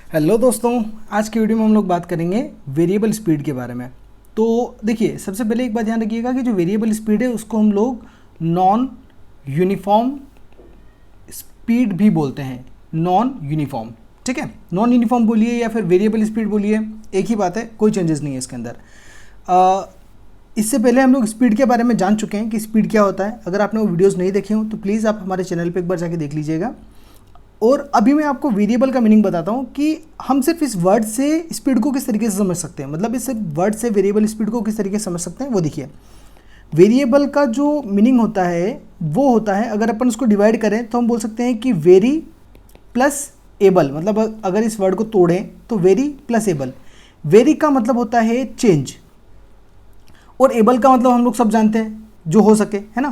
Hello दोस्तों, आज की वीडियो में हम लोग बात करेंगे वेरिएबल स्पीड के बारे में। तो देखिए, सबसे पहले एक बात ध्यान रखिएगा कि जो वेरिएबल स्पीड है उसको हम लोग नॉन यूनिफॉर्म स्पीड भी बोलते हैं। नॉन यूनिफॉर्म, ठीक है। नॉन यूनिफॉर्म बोलिए या फिर वेरिएबल स्पीड बोलिए, एक ही बात है, कोई चेंजेस नहीं है इसके अंदर। इससे पहले हम लोग स्पीड के बारे में जान चुके हैं कि स्पीड क्या होता है। अगर आपने वो वीडियोस नहीं देखे हो तो प्लीज़ आप हमारे चैनल पे एक बार जाके देख लीजिएगा। और अभी मैं आपको वेरिएबल का मीनिंग बताता हूँ कि हम सिर्फ इस वर्ड से स्पीड को किस तरीके से समझ सकते हैं, मतलब इस वर्ड से वेरिएबल स्पीड को किस तरीके से समझ सकते हैं वो देखिए। वेरिएबल का जो मीनिंग होता है वो होता है, अगर अपन उसको डिवाइड करें तो हम बोल सकते हैं कि वेरी प्लस एबल, मतलब अगर इस वर्ड को तोड़ें तो वेरी प्लस एबल। वेरी का मतलब होता है चेंज, और एबल का मतलब हम लोग सब जानते हैं जो हो सके, है ना।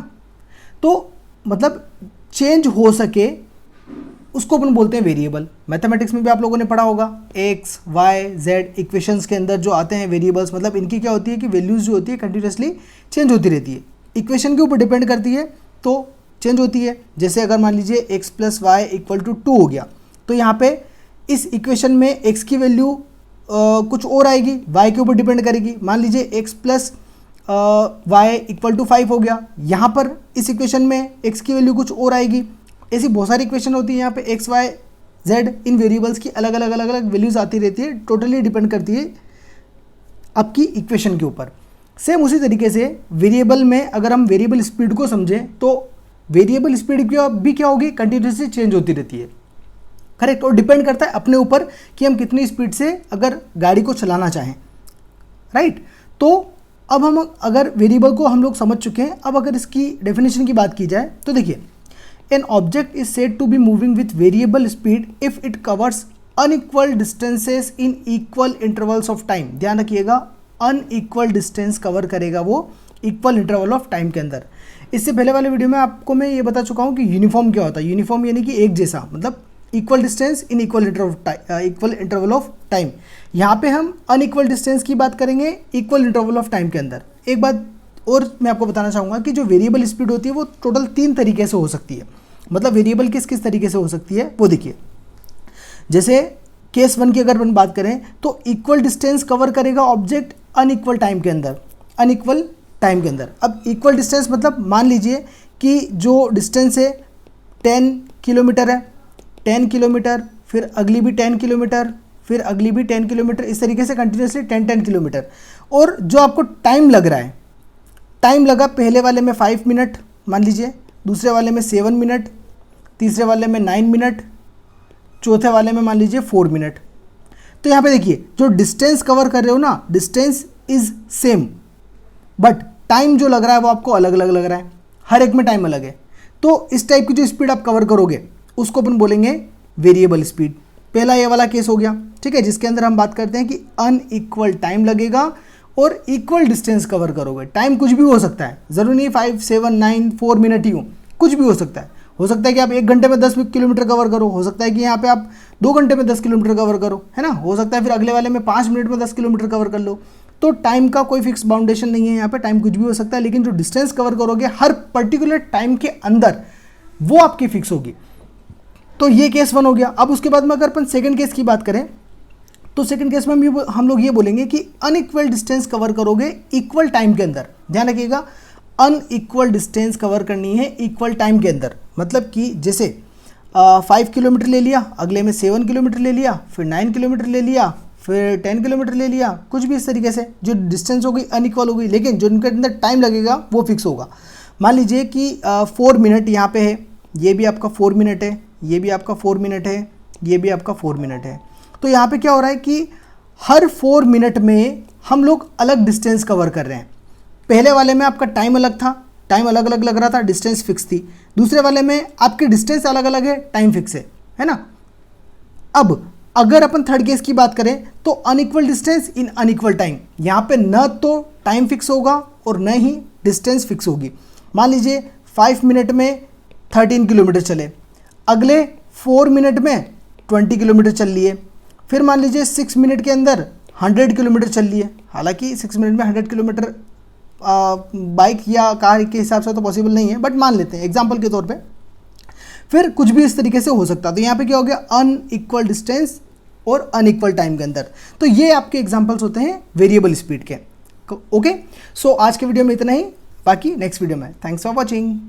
तो मतलब चेंज हो सके उसको अपन बोलते हैं वेरिएबल। मैथमेटिक्स में भी आप लोगों ने पढ़ा होगा, एक्स वाई जेड इक्वेशंस के अंदर जो आते हैं वेरिएबल्स, मतलब इनकी क्या होती है कि वैल्यूज़ जो होती है कंटिन्यूसली चेंज होती रहती है, इक्वेशन के ऊपर डिपेंड करती है तो चेंज होती है। जैसे अगर मान लीजिए X plus Y equal to 2 हो गया, तो यहाँ पे इस इक्वेशन में एक्स की वैल्यू कुछ और आएगी, वाई के ऊपर डिपेंड करेगी। मान लीजिए X plus Y equal to 5 हो गया, यहाँ पर इस इक्वेशन में एक्स की वैल्यू कुछ और आएगी। ऐसी बहुत सारी इक्वेशन होती है, यहाँ पे एक्स वाई जेड इन वेरिएबल्स की अलग अलग वैल्यूज़ आती रहती है, टोटली डिपेंड करती है आपकी इक्वेशन के ऊपर। सेम उसी तरीके से वेरिएबल में अगर हम वेरिएबल स्पीड को समझें तो वेरिएबल स्पीड भी क्या होगी, कंटिन्यूसली चेंज होती रहती है, करेक्ट। और डिपेंड करता है अपने ऊपर कि हम कितनी स्पीड से अगर गाड़ी को चलाना चाहें, राइट। तो अब हम अगर वेरिएबल को हम लोग समझ चुके हैं, अब अगर इसकी डेफिनेशन की बात की जाए तो देखिए, an object is said to be moving with variable speed if it covers unequal distances in equal intervals of time। ध्यान रखिएगा, unequal distance कवर करेगा वो equal interval of time के अंदर। इससे पहले वाले वीडियो में आपको मैं ये बता चुका हूँ कि यूनिफॉर्म क्या होता है। यूनिफॉर्म यानी कि एक जैसा, मतलब equal distance in equal interval of time. यहाँ पे हम अनइक्वल डिस्टेंस की बात करेंगे इक्वल इंटरवल ऑफ टाइम के अंदर। एक बात और मैं आपको बताना चाहूँगा कि जो वेरिएबल स्पीड होती है वो टोटल 3 तरीके से हो सकती है। मतलब वेरिएबल किस किस तरीके से हो सकती है वो देखिए। जैसे केस 1 की अगर अपन बात करें तो इक्वल डिस्टेंस कवर करेगा ऑब्जेक्ट अनइक्वल टाइम के अंदर, अनइक्वल टाइम के अंदर। अब इक्वल डिस्टेंस मतलब मान लीजिए कि जो डिस्टेंस है 10 किलोमीटर है, 10 किलोमीटर, फिर अगली भी 10 किलोमीटर, फिर अगली भी 10 किलोमीटर, इस तरीके से कंटिन्यूसली 10 किलोमीटर। और जो आपको टाइम लग रहा है, टाइम लगा पहले वाले में 5 मिनट मान लीजिए, दूसरे वाले में 7 मिनट, तीसरे वाले में 9 मिनट, चौथे वाले में मान लीजिए 4 मिनट। तो यहाँ पे देखिए जो डिस्टेंस कवर कर रहे हो ना, distance is same but time जो लग रहा है वो आपको अलग अलग लग रहा है, हर एक में टाइम अलग है। तो इस टाइप की जो स्पीड आप कवर करोगे उसको अपन बोलेंगे वेरिएबल स्पीड। पहला ये वाला केस हो गया, ठीक है, जिसके अंदर हम बात करते हैं कि अनइक्वल टाइम लगेगा और इक्वल डिस्टेंस कवर करोगे। टाइम कुछ भी हो सकता है, ज़रूरी नहीं 5, 7, 9, 4 मिनट ही हो, कुछ भी हो सकता है। हो सकता है कि आप 1 घंटे में 10 किलोमीटर कवर करो, हो सकता है कि यहाँ पे आप 2 घंटे में 10 किलोमीटर कवर करो, है ना। हो सकता है फिर अगले वाले में 5 मिनट में 10 किलोमीटर कवर कर लो। तो टाइम का कोई फिक्स बाउंडेशन नहीं है, यहाँ पे टाइम कुछ भी हो सकता है, लेकिन जो डिस्टेंस कवर करोगे हर पर्टिकुलर टाइम के अंदर वो आपकी फिक्स होगी। तो ये केस 1 हो गया। अब उसके बाद में अगर अपन सेकेंड केस की बात करें तो सेकंड केस में हम लोग ये बोलेंगे कि अनइक्वल डिस्टेंस कवर करोगे इक्वल टाइम के अंदर। ध्यान रखिएगा, अनइक्वल डिस्टेंस कवर करनी है इक्वल टाइम के अंदर। मतलब कि जैसे 5 किलोमीटर ले लिया, अगले में 7 किलोमीटर ले लिया, फिर 9 किलोमीटर ले लिया, फिर 10 किलोमीटर ले लिया, कुछ भी इस तरीके से जो डिस्टेंस हो गई अनइक्वल हो गई, लेकिन जो उनके अंदर टाइम लगेगा वो फिक्स होगा। मान लीजिए कि 4 मिनट यहाँ पे है, ये भी आपका 4 मिनट है, ये भी आपका 4 मिनट है, ये भी आपका 4 मिनट है। तो यहाँ पे क्या हो रहा है कि हर 4 मिनट में हम लोग अलग डिस्टेंस कवर कर रहे हैं। पहले वाले में आपका टाइम अलग था, टाइम अलग अलग लग रहा था, डिस्टेंस फिक्स थी। दूसरे वाले में आपकी डिस्टेंस अलग अलग है, टाइम फिक्स है ना। अब अगर अपन थर्ड केस की बात करें तो unequal distance in unequal time, यहाँ पे न तो टाइम फिक्स होगा और न ही डिस्टेंस फिक्स होगी। मान लीजिए 5 मिनट में 13 किलोमीटर चले, अगले 4 मिनट में 20 किलोमीटर चल लिए, फिर मान लीजिए 6 मिनट के अंदर 100 किलोमीटर चल लिए। हालांकि 6 मिनट में 100 किलोमीटर बाइक या कार के हिसाब से तो पॉसिबल नहीं है, बट मान लेते हैं एग्जांपल के तौर पे। फिर कुछ भी इस तरीके से हो सकता है। तो यहाँ पे क्या हो गया, अनइक्वल डिस्टेंस और अनइक्वल टाइम के अंदर। तो ये आपके एग्जांपल्स होते हैं वेरिएबल स्पीड के। ओके, सो आज के वीडियो में इतना ही, बाकी नेक्स्ट वीडियो में। Thanks for watching.